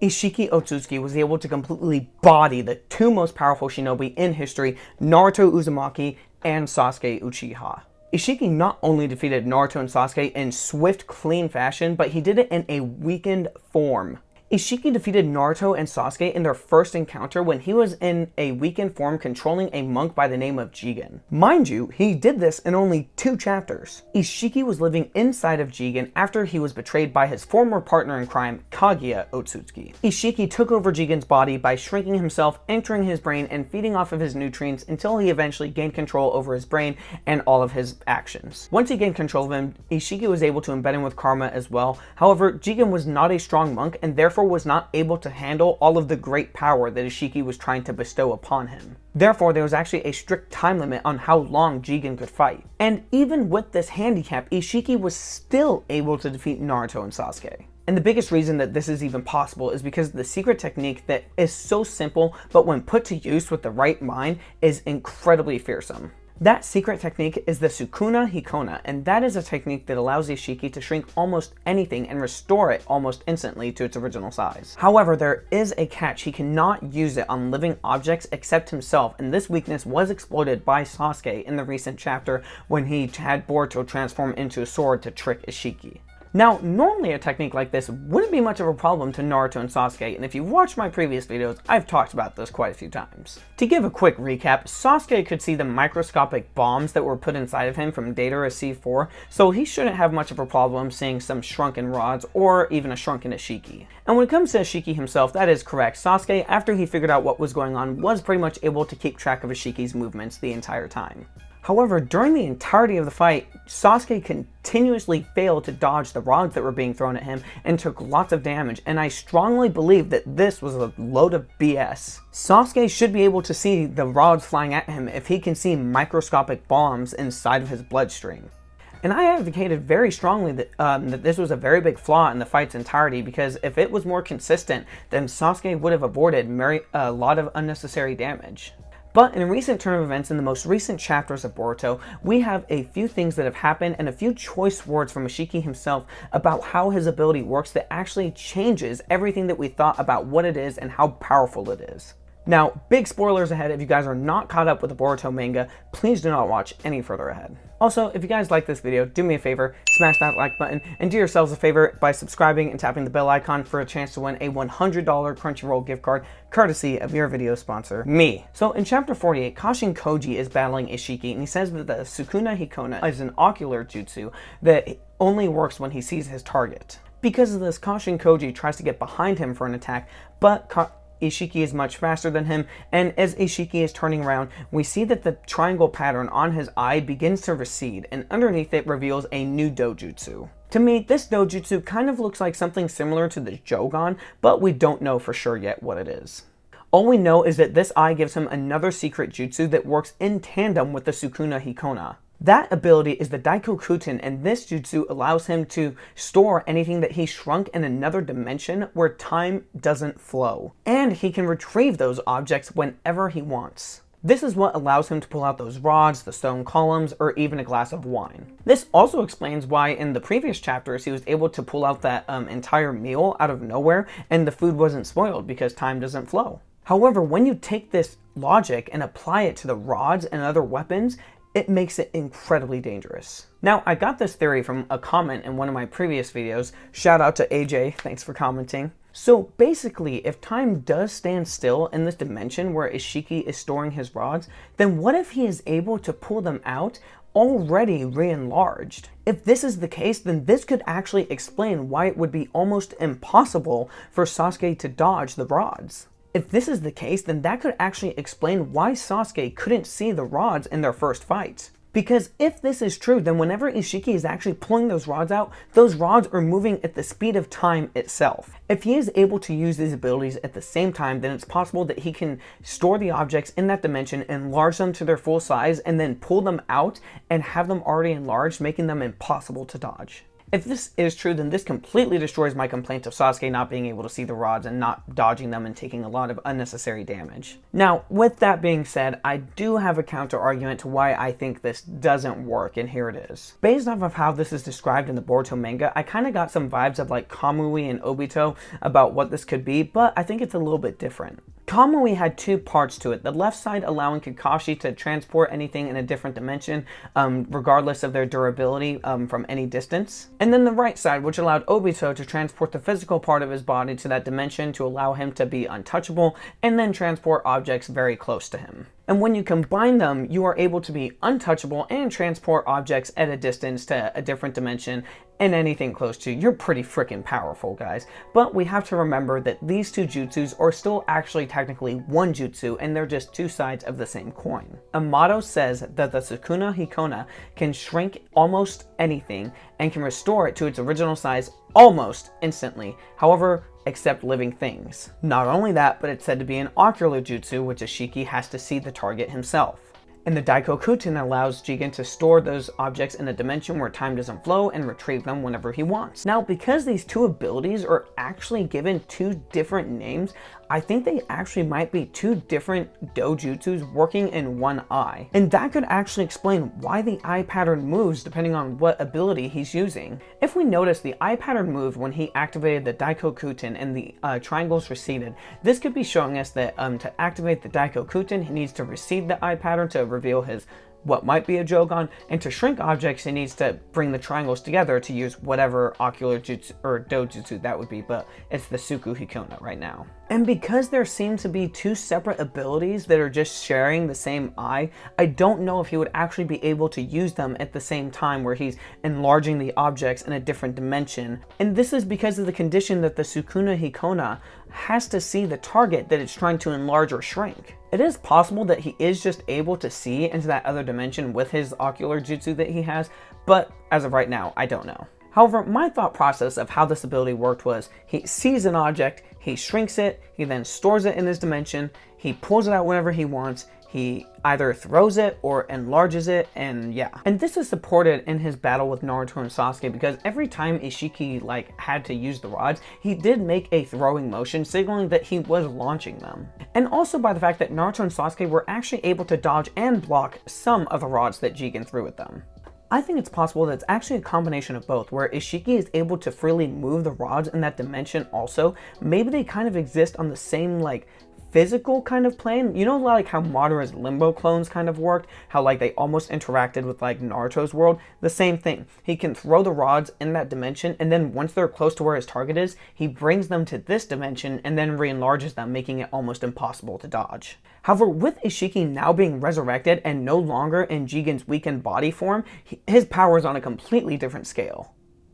Isshiki Otsutsuki was able to completely body the two most powerful shinobi in history, Naruto Uzumaki and Sasuke Uchiha. Isshiki not only defeated Naruto and Sasuke in swift, clean fashion, but he did it in a weakened form. Isshiki defeated Naruto and Sasuke in their first encounter when he was in a weakened form controlling a monk by the name of Jigen. Mind you, he did this in only 2 chapters. Isshiki was living inside of Jigen after he was betrayed by his former partner in crime, Kaguya Otsutsuki. Isshiki took over Jigen's body by shrinking himself, entering his brain, and feeding off of his nutrients until he eventually gained control over his brain and all of his actions. Once he gained control of him, Isshiki was able to embed him with karma as well. However, Jigen was not a strong monk and therefore was not able to handle all of the great power that Isshiki was trying to bestow upon him. Therefore, there was actually a strict time limit on how long Jigen could fight. And even with this handicap, Isshiki was still able to defeat Naruto and Sasuke. And the biggest reason that this is even possible is because the secret technique that is so simple, but when put to use with the right mind, is incredibly fearsome. That secret technique is the Sukuna Hikona, and that is a technique that allows Isshiki to shrink almost anything and restore it almost instantly to its original size. However, there is a catch. He cannot use it on living objects except himself, and this weakness was exploited by Sasuke in the recent chapter when he had Boruto transform into a sword to trick Isshiki. Now, normally a technique like this wouldn't be much of a problem to Naruto and Sasuke, and if you've watched my previous videos, I've talked about this quite a few times. To give a quick recap, Sasuke could see the microscopic bombs that were put inside of him from Datara C4, so he shouldn't have much of a problem seeing some shrunken rods or even a shrunken Isshiki. And when it comes to Isshiki himself, that is correct. Sasuke, after he figured out what was going on, was pretty much able to keep track of Ishiki's movements the entire time. However, during the entirety of the fight, Sasuke continuously failed to dodge the rods that were being thrown at him and took lots of damage, and I strongly believe that this was a load of BS. Sasuke should be able to see the rods flying at him if he can see microscopic bombs inside of his bloodstream. And I advocated very strongly that this was a very big flaw in the fight's entirety, because if it was more consistent, then Sasuke would have avoided a lot of unnecessary damage. But in a recent turn of events in the most recent chapters of Boruto, we have a few things that have happened and a few choice words from Isshiki himself about how his ability works that actually changes everything that we thought about what it is and how powerful it is. Now, big spoilers ahead. If you guys are not caught up with the Boruto manga, please do not watch any further ahead. Also, if you guys like this video, do me a favor, smash that like button, and do yourselves a favor by subscribing and tapping the bell icon for a chance to win a $100 Crunchyroll gift card, courtesy of your video sponsor, me. So in chapter 48, Kashin Koji is battling Isshiki, and he says that the Sukuna Hikona is an ocular jutsu that only works when he sees his target. Because of this, Kashin Koji tries to get behind him for an attack, but Isshiki is much faster than him, and as Isshiki is turning around, we see that the triangle pattern on his eye begins to recede, and underneath it reveals a new dojutsu. To me, this dojutsu kind of looks like something similar to the Jogan, but we don't know for sure yet what it is. All we know is that this eye gives him another secret jutsu that works in tandem with the Sukuna Hikona. That ability is the Daikokuten, and this jutsu allows him to store anything that he shrunk in another dimension where time doesn't flow. And he can retrieve those objects whenever he wants. This is what allows him to pull out those rods, the stone columns, or even a glass of wine. This also explains why in the previous chapters he was able to pull out that entire meal out of nowhere and the food wasn't spoiled because time doesn't flow. However, when you take this logic and apply it to the rods and other weapons, it makes it incredibly dangerous. Now, I got this theory from a comment in one of my previous videos. Shout out to AJ, thanks for commenting. So basically, if time does stand still in this dimension where Isshiki is storing his rods, then what if he is able to pull them out already re-enlarged? If this is the case, then this could actually explain why it would be almost impossible for Sasuke to dodge the rods. If this is the case, then that could actually explain why Sasuke couldn't see the rods in their first fight. Because if this is true, then whenever Isshiki is actually pulling those rods out, those rods are moving at the speed of time itself. If he is able to use these abilities at the same time, then it's possible that he can store the objects in that dimension, enlarge them to their full size, and then pull them out and have them already enlarged, making them impossible to dodge. If this is true, then this completely destroys my complaint of Sasuke not being able to see the rods and not dodging them and taking a lot of unnecessary damage. Now, with that being said, I do have a counter argument to why I think this doesn't work, and here it is. Based off of how this is described in the Boruto manga, I kind of got some vibes of like Kamui and Obito about what this could be, but I think it's a little bit different. Kamui had two parts to it. The left side allowing Kakashi to transport anything in a different dimension, regardless of their durability from any distance. And then the right side, which allowed Obito to transport the physical part of his body to that dimension to allow him to be untouchable, and then transport objects very close to him. And when you combine them, you are able to be untouchable and transport objects at a distance to a different dimension and anything close to you. You're pretty freaking powerful, guys. But we have to remember that these two jutsus are still actually technically one jutsu, and they're just two sides of the same coin. Amato says that the Sukuna Hikona can shrink almost anything and can restore it to its original size almost instantly. However, except living things. Not only that, but it's said to be an ocular jutsu, which Isshiki has to see the target himself. And the Daikokuten allows Jigen to store those objects in a dimension where time doesn't flow and retrieve them whenever he wants. Now, because these two abilities are actually given two different names, I think they actually might be two different dojutsus working in one eye. And that could actually explain why the eye pattern moves depending on what ability he's using. If we notice, the eye pattern moved when he activated the Daikokuten and the triangles receded. This could be showing us that to activate the Daikokuten, he needs to recede the eye pattern to reveal his what might be a Jogon, and to shrink objects he needs to bring the triangles together to use whatever ocular jutsu or dojutsu that would be, but it's the Suku Hikona right now. And because there seem to be two separate abilities that are just sharing the same eye, I don't know if he would actually be able to use them at the same time where he's enlarging the objects in a different dimension. And this is because of the condition that the Sukuna Hikona has to see the target that it's trying to enlarge or shrink. It is possible that he is just able to see into that other dimension with his ocular jutsu that he has, but as of right now, I don't know. However, my thought process of how this ability worked was he sees an object, he shrinks it, he then stores it in this dimension, he pulls it out whenever he wants, he either throws it or enlarges it, and yeah. And this is supported in his battle with Naruto and Sasuke, because every time Isshiki had to use the rods, he did make a throwing motion signaling that he was launching them. And also by the fact that Naruto and Sasuke were actually able to dodge and block some of the rods that Jigen threw at them. I think it's possible that it's actually a combination of both, where Isshiki is able to freely move the rods in that dimension also. Maybe they kind of exist on the same physical kind of plane. You know, like how Madara's limbo clones kind of worked, how they almost interacted with Naruto's world? The same thing. He can throw the rods in that dimension, and then once they're close to where his target is, he brings them to this dimension and then re-enlarges them, making it almost impossible to dodge. However, with Isshiki now being resurrected and no longer in Jigen's weakened body form, his power is on a completely different scale.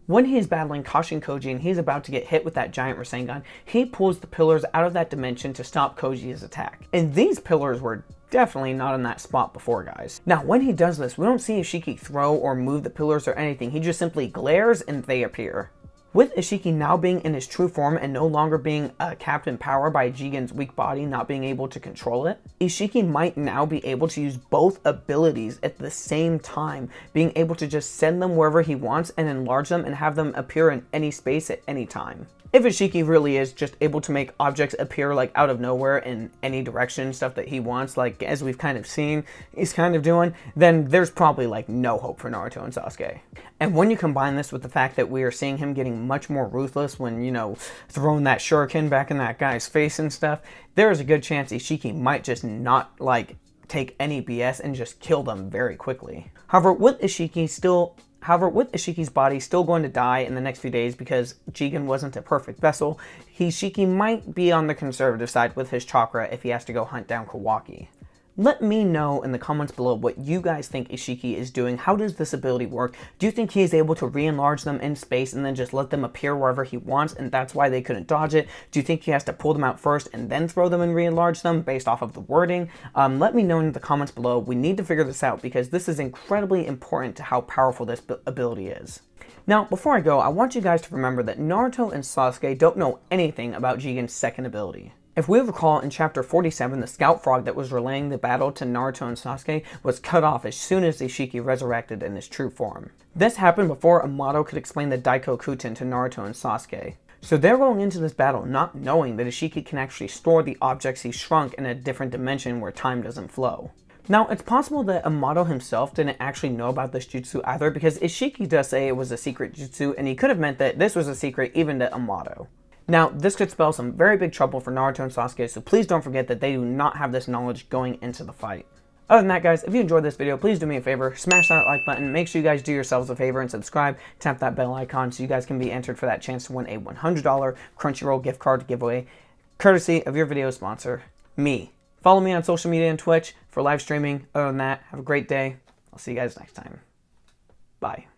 When he is battling Kashin Koji and he's about to get hit with that giant Rasengan, he pulls the pillars out of that dimension to stop Koji's attack. And these pillars were definitely not in that spot before, guys. Now, when he does this, we don't see Isshiki throw or move the pillars or anything. He just simply glares and they appear. With Isshiki now being in his true form and no longer being capped in power by Jigen's weak body not being able to control it, Isshiki might now be able to use both abilities at the same time, being able to just send them wherever he wants and enlarge them and have them appear in any space at any time. If Isshiki really is just able to make objects appear out of nowhere in any direction, stuff that he wants, as we've kind of seen he's kind of doing, then there's probably no hope for Naruto and Sasuke. And when you combine this with the fact that we are seeing him getting much more ruthless when, throwing that shuriken back in that guy's face and stuff, there is a good chance Isshiki might just not take any BS and just kill them very quickly. However, with Ishiki's body still going to die in the next few days because Jigen wasn't a perfect vessel, Isshiki might be on the conservative side with his chakra if he has to go hunt down Kawaki. Let me know in the comments below what you guys think Isshiki is doing. How does this ability work? Do you think he is able to re-enlarge them in space and then just let them appear wherever he wants, and that's why they couldn't dodge it? Do you think he has to pull them out first and then throw them and re-enlarge them based off of the wording? Let me know in the comments below. We need to figure this out because this is incredibly important to how powerful this ability is. Now, before I go, I want you guys to remember that Naruto and Sasuke don't know anything about Jigen's second ability. If we recall, in chapter 47, the scout frog that was relaying the battle to Naruto and Sasuke was cut off as soon as Isshiki resurrected in his true form. This happened before Amato could explain the Daiko Kuten to Naruto and Sasuke. So they're going into this battle not knowing that Isshiki can actually store the objects he shrunk in a different dimension where time doesn't flow. Now, it's possible that Amato himself didn't actually know about this jutsu either, because Isshiki does say it was a secret jutsu, and he could have meant that this was a secret even to Amato. Now, this could spell some very big trouble for Naruto and Sasuke, so please don't forget that they do not have this knowledge going into the fight. Other than that, guys, if you enjoyed this video, please do me a favor, smash that like button, make sure you guys do yourselves a favor and subscribe, tap that bell icon so you guys can be entered for that chance to win a $100 Crunchyroll gift card giveaway, courtesy of your video sponsor, me. Follow me on social media and Twitch for live streaming. Other than that, have a great day. I'll see you guys next time. Bye.